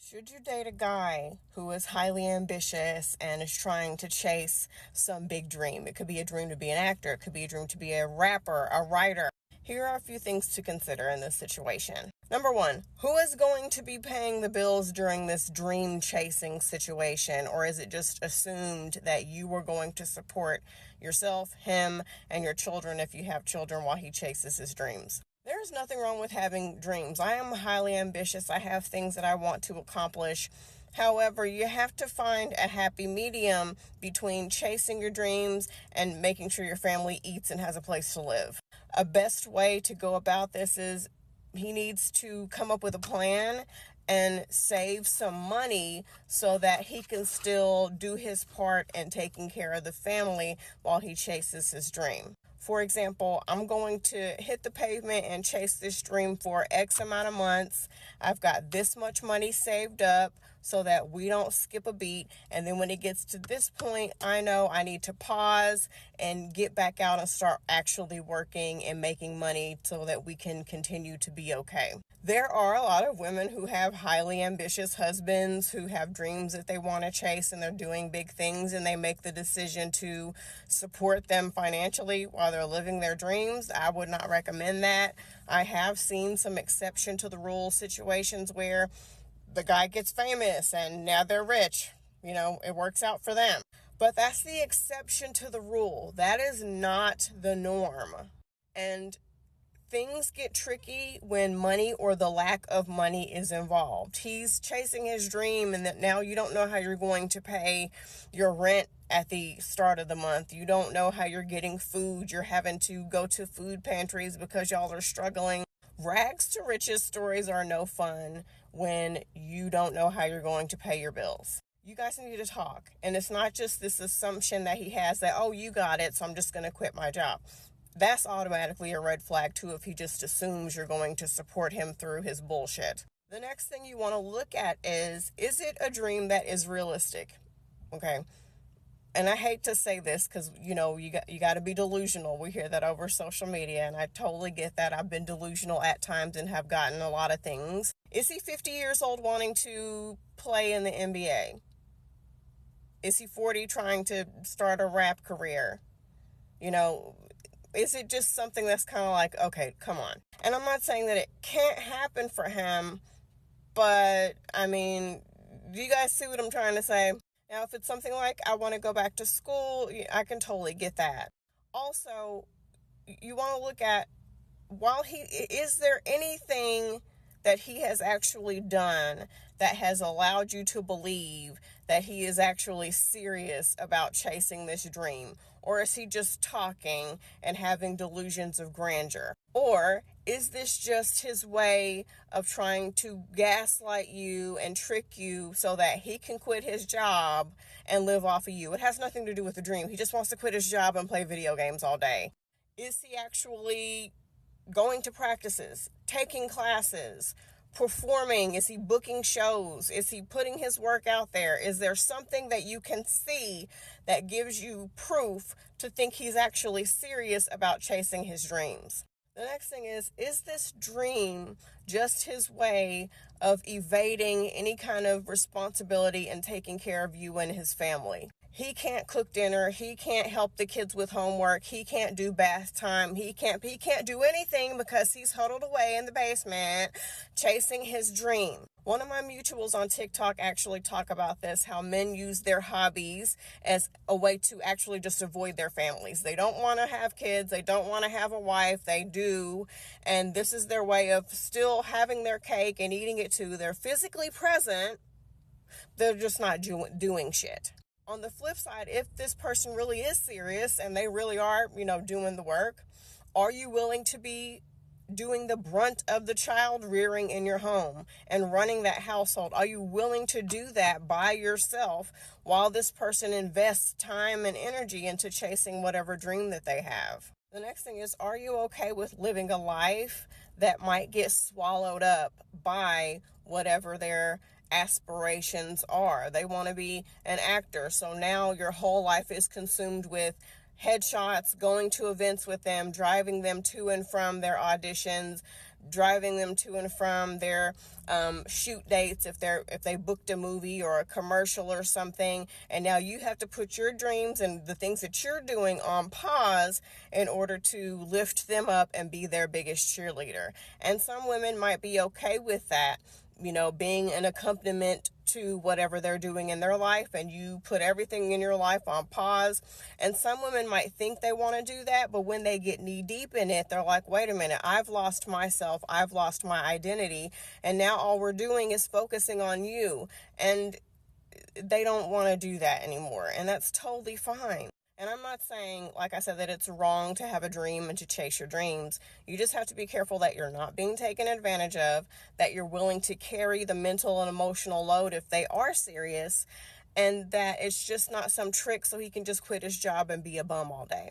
Should you date a guy who is highly ambitious and is trying to chase some big dream? It could be a dream to be an actor, it could be a dream to be a rapper, a writer. Here are a few things to consider in this situation. Number one, who is going to be paying the bills during this dream chasing situation? Or is it just assumed that you are going to support yourself, him, and your children if you have children while he chases his dreams? There's nothing wrong with having dreams. I am highly ambitious. I have things that I want to accomplish. However, you have to find a happy medium between chasing your dreams and making sure your family eats and has a place to live. A best way to go about this is he needs to come up with a plan and save some money so that he can still do his part in taking care of the family while he chases his dream. For example, I'm going to hit the pavement and chase this dream for X amount of months. I've got this much money saved up so that we don't skip a beat. And then when it gets to this point, I know I need to pause and get back out and start actually working and making money so that we can continue to be okay. There are a lot of women who have highly ambitious husbands who have dreams that they want to chase and they're doing big things, and they make the decision to support them financially while they're living their dreams. I would not recommend that. I have seen some exception to the rule situations where the guy gets famous and now they're rich. It works out for them. But that's the exception to the rule. That is not the norm. And things get tricky when money or the lack of money is involved. He's chasing his dream, and that now you don't know how you're going to pay your rent at the start of the month. You don't know how you're getting food. You're having to go to food pantries because y'all are struggling. Rags to riches stories are no fun when you don't know how you're going to pay your bills. You guys need to talk. And it's not just this assumption that he has that, oh, you got it, so I'm just going to quit my job. That's automatically a red flag too if he just assumes you're going to support him through his bullshit. The next thing you want to look at is it a dream that is realistic? Okay. And I hate to say this because, you got to be delusional. We hear that over social media, and I totally get that. I've been delusional at times and have gotten a lot of things. Is he 50 years old wanting to play in the NBA? Is he 40 trying to start a rap career? Is it just something that's kind of like, okay, come on. And I'm not saying that it can't happen for him, but, do you guys see what I'm trying to say? Now, if it's something like, I want to go back to school, I can totally get that. Also, you want to look at, is there anything that he has actually done that has allowed you to believe that he is actually serious about chasing this dream? Or is he just talking and having delusions of grandeur? Or is this just his way of trying to gaslight you and trick you so that he can quit his job and live off of you? It has nothing to do with the dream. He just wants to quit his job and play video games all day. Is he actually going to practices, taking classes, performing? Is he booking shows? Is he putting his work out there? Is there something that you can see that gives you proof to think he's actually serious about chasing his dreams? The next thing is this dream just his way of evading any kind of responsibility and taking care of you and his family? He can't cook dinner. He can't help the kids with homework. He can't do bath time. He can't do anything because he's huddled away in the basement chasing his dream. One of my mutuals on TikTok actually talk about this, how men use their hobbies as a way to actually just avoid their families. They don't want to have kids. They don't want to have a wife. They do. And this is their way of still having their cake and eating it too. They're physically present. They're just not doing shit. On the flip side, if this person really is serious and they really are, doing the work, are you willing to be doing the brunt of the child rearing in your home and running that household? Are you willing to do that by yourself while this person invests time and energy into chasing whatever dream that they have? The next thing is, are you okay with living a life that might get swallowed up by whatever their aspirations are? They want to be an actor, so now your whole life is consumed with headshots, going to events with them, driving them to and from their auditions, driving them to and from their shoot dates if they booked a movie or a commercial or something, and now you have to put your dreams and the things that you're doing on pause in order to lift them up and be their biggest cheerleader. And some women might be okay with that, being an accompaniment to whatever they're doing in their life, and you put everything in your life on pause. And some women might think they want to do that, but when they get knee deep in it, they're like, wait a minute, I've lost myself, I've lost my identity, and now all we're doing is focusing on you. And they don't want to do that anymore, and that's totally fine. And I'm not saying, like I said, that it's wrong to have a dream and to chase your dreams. You just have to be careful that you're not being taken advantage of, that you're willing to carry the mental and emotional load if they are serious, and that it's just not some trick so he can just quit his job and be a bum all day.